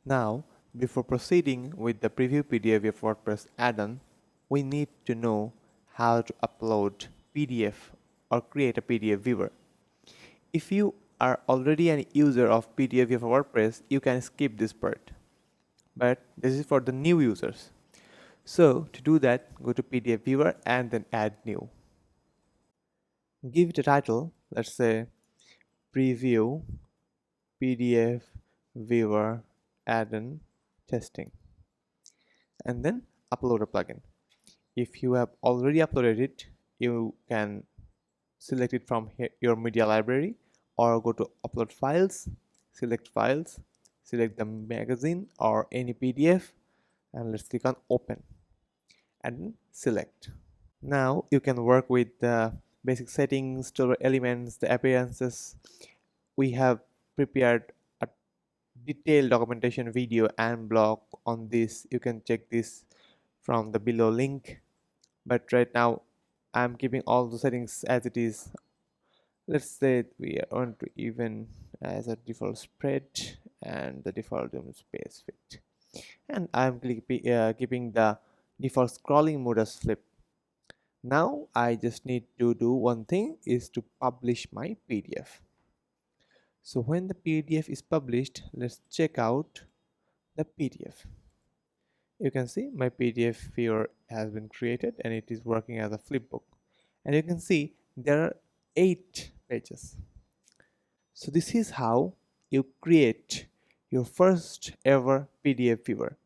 Now, before proceeding with the preview PDF of WordPress add-on, we need to know how to upload PDF or create a PDF viewer. If you are already an user of PDF of WordPress, you can skip this part. But this is for the new users. So to do that, go to PDF viewer and then add new. Give it a title, let's say preview PDF viewer add-on testing, and then upload a plugin. If you have already uploaded it, you can select it from here, your media library, or go to upload files, select the magazine or any PDF, and let's click on open and select. Now you can work with the basic settings, store elements, the appearances. We have prepared a detailed documentation video and blog on this. You can check this from the below link, but right now I'm keeping all the settings as it is. Let's say we want to even as a default spread and the default space fit, and I'm keeping the default scrolling mode as flip. Now I just need to do one thing, is to publish my PDF. So when the PDF is published, let's check out the PDF. You can see my PDF viewer has been created and it is working as a flipbook. And you can see there are 8 pages. So this is how you create your first ever PDF viewer.